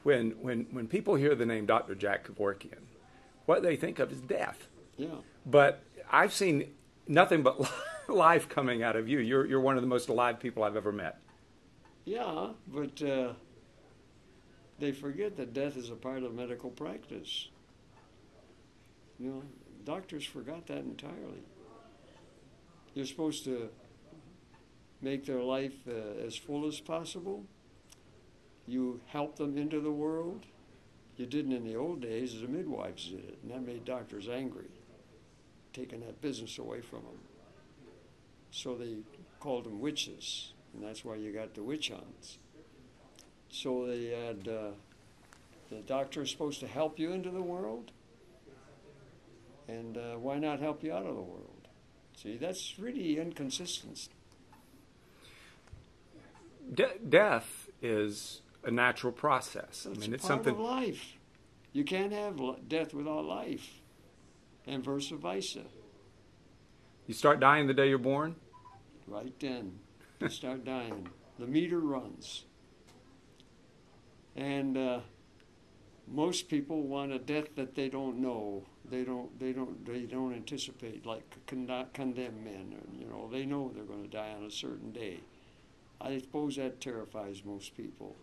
when people hear the name Dr. Jack Kevorkian, what they think of is death. Yeah. But I've seen nothing but life coming out of you. You're one of the most alive people I've ever met. Yeah, but they forget that death is a part of medical practice. You know, doctors forgot that entirely. You're supposed to make their life as full as possible. You help them into the world. You didn't in the old days, the midwives did it, and that made doctors angry, taking that business away from them. So they called them witches, and that's why you got the witch hunts. So they had, the doctor is supposed to help you into the world, and why not help you out of the world? See, that's really inconsistent. Death is a natural process. It's it's part something. of life. You can't have death without life, and vice versa. You start dying the day you're born. Right then, you start dying. The meter runs, and most people want a death that they don't know. They don't anticipate, like condemned men. They know they're going to die on a certain day. I suppose that terrifies most people,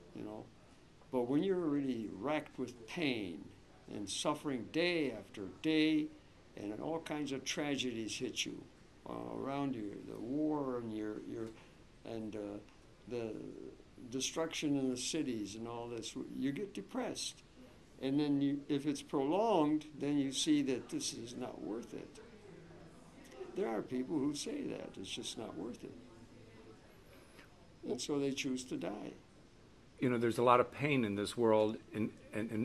But when you're really racked with pain and suffering day after day, and all kinds of tragedies hit you around you, the war and the destruction in the cities and all this, you get depressed. And then if it's prolonged, then you see that this is not worth it. There are people who say that it's just not worth it. And so they choose to die. There's a lot of pain in this world, and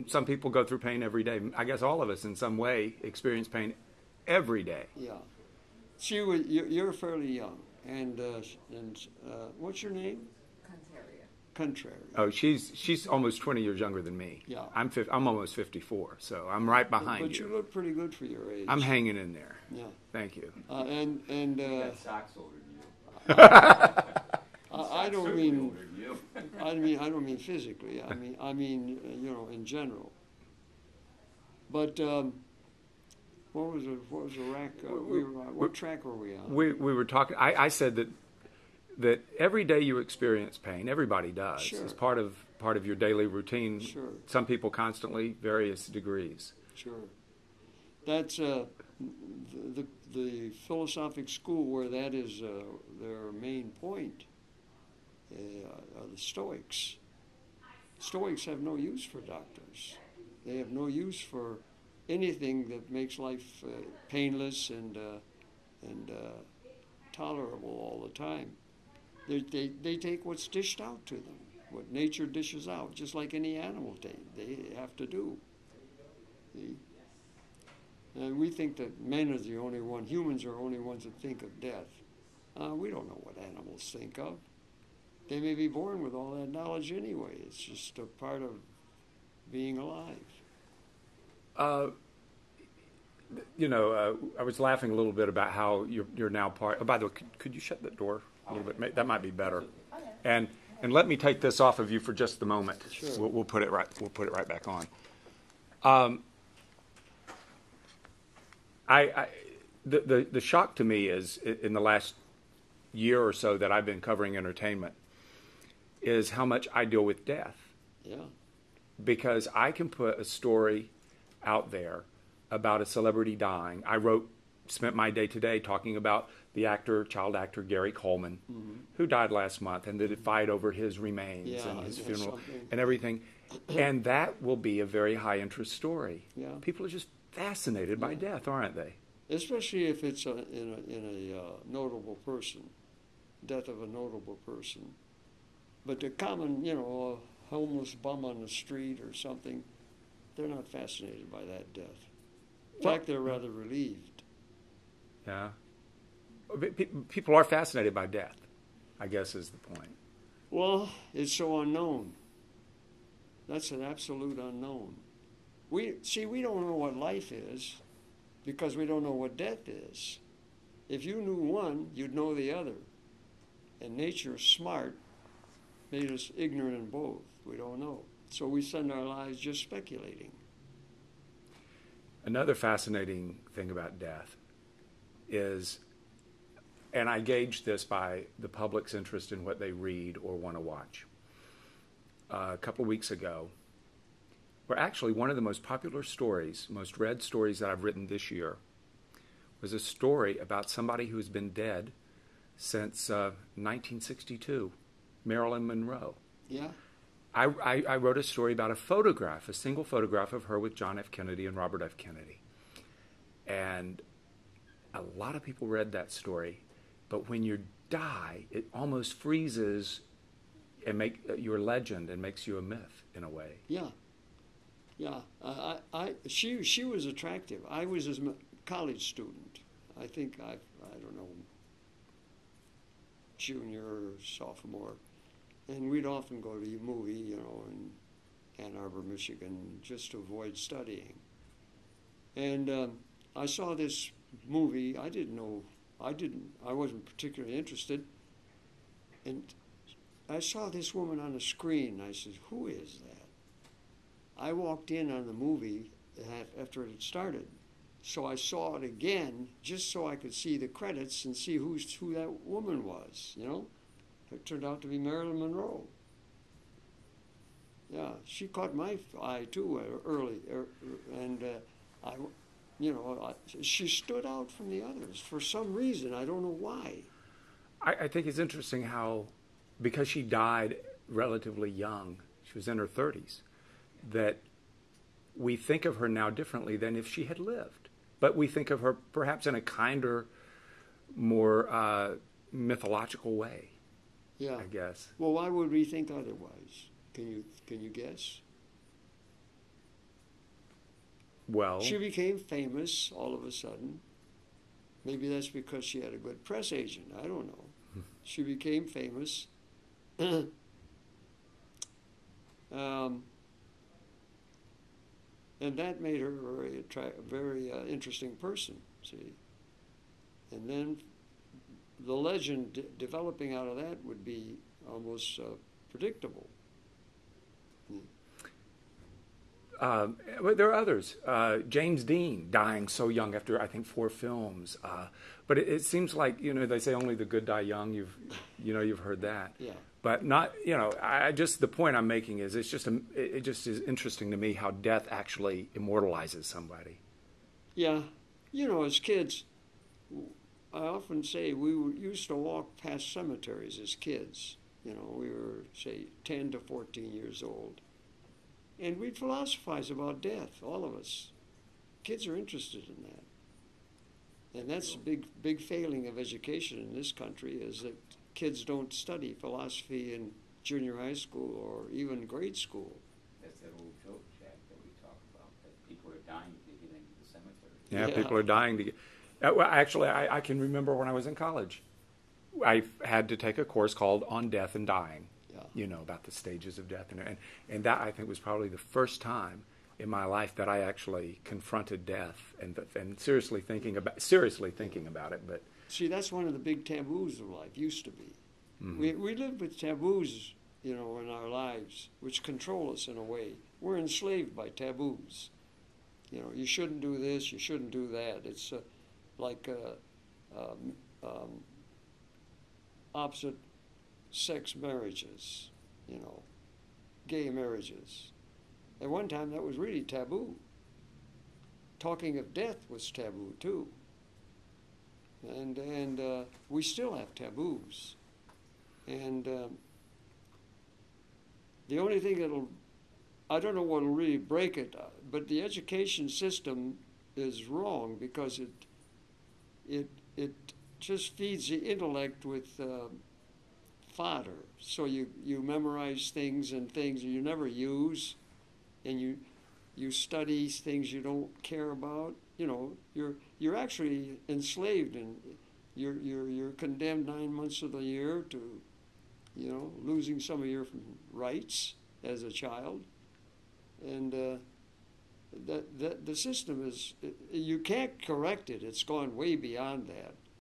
some people go through pain every day. I guess all of us in some way experience pain every day. Yeah. See, you're fairly young, and what's your name? Contrary. Oh, she's almost 20 years younger than me. Yeah. I'm almost 54, so I'm right behind But you look pretty good for your age. I'm hanging in there. Yeah. Thank you. And got socks older than you. I don't mean physically. I mean in general. But what was the rack? What track were we on? We were talking. I said that every day you experience pain. Everybody does. Sure. It's part of your daily routine. Sure. Some people constantly, various degrees. Sure. That's the philosophic school where that is their main point. Are the Stoics. Stoics have no use for doctors. They have no use for anything that makes life painless and tolerable all the time. They take what's dished out to them, what nature dishes out, just like any animal they have to do. See? And we think that men are the only one, humans are the only ones that think of death. We don't know what animals think of. They may be born with all that knowledge anyway. It's just a part of being alive. I was laughing a little bit about how you're now part. Oh, by the way, could you shut that door a little bit? That might be better. And let me take this off of you for just a moment. Sure. We'll put it right back on. The shock to me is in the last year or so that I've been covering entertainment is how much I deal with death. Yeah. Because I can put a story out there about a celebrity dying. Spent my day today talking about the child actor Gary Coleman, who died last month, and the fight over his remains and his funeral and everything. And that will be a very high interest story. Yeah. People are just fascinated by death, aren't they? Especially if it's in a notable person, death of a notable person. But the common, a homeless bum on the street or something, they're not fascinated by that death. In fact, they're rather relieved. Yeah. People are fascinated by death, I guess is the point. Well, it's so unknown. That's an absolute unknown. We don't know what life is because we don't know what death is. If you knew one, you'd know the other. And nature, smart, made us ignorant in both. We don't know. So we spend our lives just speculating. Another fascinating thing about death is, and I gauge this by the public's interest in what they read or want to watch. A couple of weeks ago, or actually one of the most popular stories, most read stories that I've written this year, was a story about somebody who's been dead since 1962, Marilyn Monroe. Yeah. I wrote a story about a photograph, a single photograph of her with John F. Kennedy and Robert F. Kennedy. And a lot of people read that story, but when you die, it almost freezes and make your legend and makes you a myth in a way. Yeah. Yeah. She was attractive. I was a college student. I think I don't know, junior or sophomore. And we'd often go to a movie, you know, in Ann Arbor, Michigan, just to avoid studying. And I saw this movie. I wasn't particularly interested. And I saw this woman on the screen. I said, who is that? I walked in on the movie after it had started. So I saw it again just so I could see the credits and see who that woman was, you know. It turned out to be Marilyn Monroe. Yeah, she caught my eye too early, and she stood out from the others for some reason. I don't know why. I think it's interesting how, because she died relatively young, she was in her 30s, that we think of her now differently than if she had lived. But we think of her perhaps in a kinder, more mythological way. Yeah. I guess. Well, why would we think otherwise? Can you guess? Well, she became famous all of a sudden. Maybe that's because she had a good press agent. I don't know. She became famous. And that made her a very interesting person, see. And then the legend developing out of that would be almost predictable. But there are others. James Dean dying so young after, I think, 4 films. But it seems like, you know, they say only the good die young. You've heard that. Yeah. But not, you know, the point I'm making is it just is interesting to me how death actually immortalizes somebody. Yeah. You know, as kids, I often say we used to walk past cemeteries as kids. You know, we were, say, 10 to 14 years old. And we'd philosophize about death, all of us. Kids are interested in that. And that's a big failing of education in this country, is that kids don't study philosophy in junior high school or even grade school. That's that old joke, Jack, that we talk about, that people are dying to get into the cemetery. Yeah, people are dying to get... Well, actually, I can remember when I was in college, I had to take a course called On Death and Dying, you know, about the stages of death. And that, I think, was probably the first time in my life that I actually confronted death and seriously thinking about it. But see, that's one of the big taboos of life, used to be. Mm-hmm. We live with taboos, you know, in our lives, which control us in a way. We're enslaved by taboos. You know, you shouldn't do this, you shouldn't do that. It's like opposite sex marriages, you know, gay marriages. At one time, that was really taboo. Talking of death was taboo, too. And we still have taboos. And the only thing I don't know what will really break it, but the education system is wrong because it just feeds the intellect with fodder. So you memorize things you never use, and you study things you don't care about. You know, you're actually enslaved, and you're condemned 9 months of the year to, you know, losing some of your rights as a child, and the system is, you can't correct it. It's gone way beyond that.